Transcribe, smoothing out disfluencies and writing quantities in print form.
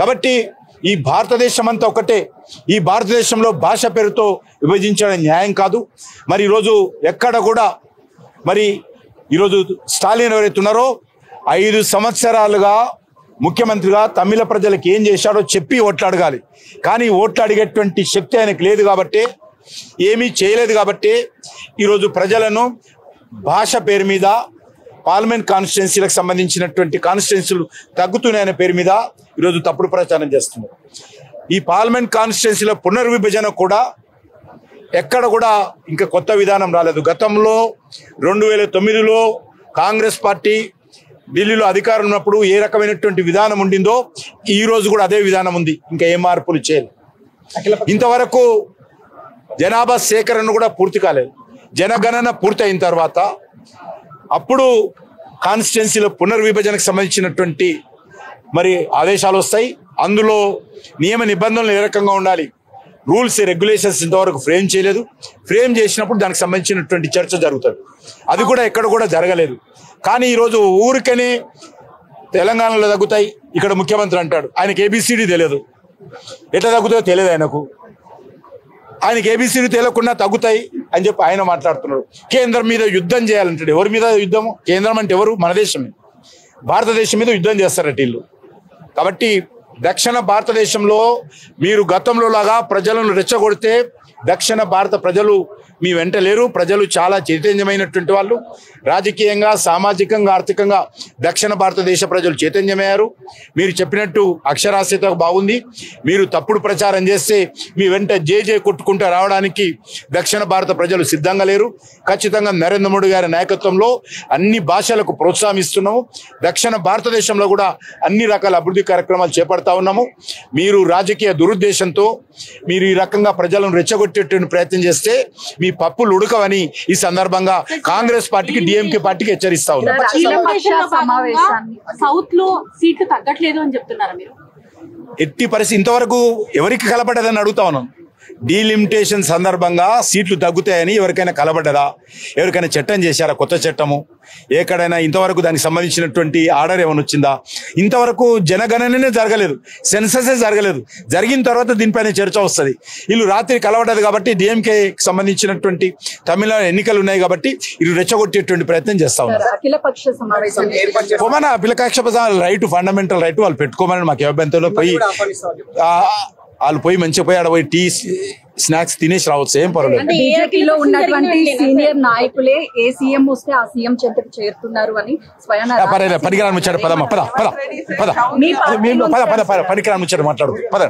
కాబట్టి ఈ భారతదేశం అంతా ఒకటే. ఈ భారతదేశంలో భాష పేరుతో విభజించడం న్యాయం కాదు. మరి ఈరోజు ఎక్కడ కూడా మరి ఈరోజు స్టాలిన్ ఎవరైతే ఉన్నారో 5 సంవత్సరాలుగా ముఖ్యమంత్రిగా తమిళ ప్రజలకు ఏం చేశాడో చెప్పి ఓట్లు అడగాలి. కానీ ఓట్లు అడిగేటువంటి శక్తి ఆయనకు లేదు కాబట్టి, ఏమీ చేయలేదు కాబట్టి ఈరోజు ప్రజలను భాష పేరు మీద పార్లమెంట్ కాన్స్టిట్యున్సీలకు సంబంధించినటువంటి కాన్స్టిట్యున్సీలు తగ్గుతున్నాయనే పేరు మీద ఈరోజు తప్పుడు ప్రచారం చేస్తున్నారు. ఈ పార్లమెంట్ కాన్స్టిట్యున్సీల పునర్విభజన కూడా ఎక్కడ కూడా ఇంకా కొత్త విధానం రాలేదు. గతంలో 2009లో కాంగ్రెస్ పార్టీ ఢిల్లీలో అధికారం ఉన్నప్పుడు ఏ రకమైనటువంటి విధానం ఉండిందో ఈ రోజు కూడా అదే విధానం ఉంది. ఇంకా ఏ మార్పులు చేయలేదు. ఇంతవరకు జనాభా సేకరణ కూడా పూర్తి కాలేదు. జనగణన పూర్తి అయిన తర్వాత అప్పుడు కాన్స్టిట్యున్సీల పునర్విభజనకు సంబంధించినటువంటి మరి ఆదేశాలు వస్తాయి. అందులో నియమ నిబంధనలు ఏ రకంగా ఉండాలి, రూల్స్ రెగ్యులేషన్స్ ఇంతవరకు ఫ్రేమ్ చేయలేదు. ఫ్రేమ్ చేసినప్పుడు దానికి సంబంధించినటువంటి చర్చ జరుగుతుంది. అది కూడా ఎక్కడ కూడా జరగలేదు. కానీ ఈరోజు ఊరికనే తెలంగాణలో తగ్గుతాయి, ఇక్కడ ముఖ్యమంత్రి అంటాడు. ఆయనకి ఏబిసిడి తెలియదు, ఎట్లా తగ్గుతాయో తెలియదు ఆయనకు. ఆయనకి ఏబిసిడి తెలియకుండా తగ్గుతాయి అని చెప్పి ఆయన మాట్లాడుతున్నాడు. కేంద్రం మీద యుద్ధం చేయాలంటాడు. ఎవరి మీద యుద్ధము? కేంద్రం అంటే ఎవరు? మన దేశమే. భారతదేశం మీద యుద్ధం చేస్తారట వీళ్ళు. కాబట్టి దక్షిణ భారతదేశంలో మీరు గతంలో లాగా ప్రజలను రెచ్చగొడితే దక్షిణ భారత ప్రజలు మీ వెంట లేరు. ప్రజలు చాలా చైతన్యమైనటువంటి వాళ్ళు. రాజకీయంగా, సామాజికంగా, ఆర్థికంగా దక్షిణ భారతదేశ ప్రజలు చైతన్యమయ్యారు. మీరు చెప్పినట్టు అక్షరాస్యత బాగుంది. మీరు తప్పుడు ప్రచారం చేస్తే మీ వెంట జే కొట్టుకుంటూ రావడానికి దక్షిణ భారత ప్రజలు సిద్ధంగా లేరు. ఖచ్చితంగా నరేంద్ర మోడీ గారి నాయకత్వంలో అన్ని భాషలకు ప్రోత్సాహిస్తున్నాము. దక్షిణ భారతదేశంలో కూడా అన్ని రకాల అభివృద్ధి కార్యక్రమాలు చేపడతా ఉన్నాము. మీరు రాజకీయ దురుద్దేశంతో మీరు ఈ రకంగా ప్రజలను రెచ్చగొట్టేటువంటి ప్రయత్నం చేస్తే మీ పప్పులు ఉడకవని ఈ సందర్భంగా కాంగ్రెస్ పార్టీకి, డిఎంకే పార్టీకి హెచ్చరిస్తా ఉన్నారు. సౌత్ లో సీట్లు తగ్గట్లేదు అని చెప్తున్నారా మీరు? ఎట్టి పరిస్థితి ఇంతవరకు ఎవరికి కలపడదని అడుగుతా ఉన్నాను. డీలిమిటేషన్ సందర్భంగా సీట్లు తగ్గుతాయని ఎవరికైనా కలబడ్డదా? ఎవరికైనా చట్టం చేశారా? కొత్త చట్టము ఎక్కడైనా ఇంతవరకు దానికి సంబంధించినటువంటి ఆర్డర్ ఏమైనా వచ్చిందా? ఇంతవరకు జనగణననే జరగలేదు, సెన్ససే జరగలేదు. జరిగిన తర్వాత దీనిపైన చర్చ వస్తుంది. వీళ్ళు రాత్రి కలవడదు కాబట్టి డిఎంకేకి సంబంధించినటువంటి తమిళనాడు ఎన్నికలు ఉన్నాయి కాబట్టి వీళ్ళు రెచ్చగొట్టేటువంటి ప్రయత్నం చేస్తా ఉన్నారు. రైట్, ఫండమెంటల్ రైట్ వాళ్ళు పెట్టుకోమని మాకు అభ్యంతరంలో పోయి వాళ్ళు పోయి మంచిగా పోయి ఆడ పోయి టీ స్నాక్స్ తినేసి రావచ్చు, ఏం పర్వాలేదు. బీజేపీలో ఉన్నటువంటి సీనియర్ నాయకులే ఏ సీఎం వస్తే ఆ సీఎం చెంతకు చేరుతున్నారు అని స్వయంగా పనికిరాని ముచ్చాడు. పదమ్మా పద పద పద పద పనికిరాని ముచ్చాడు మాట్లాడు పద.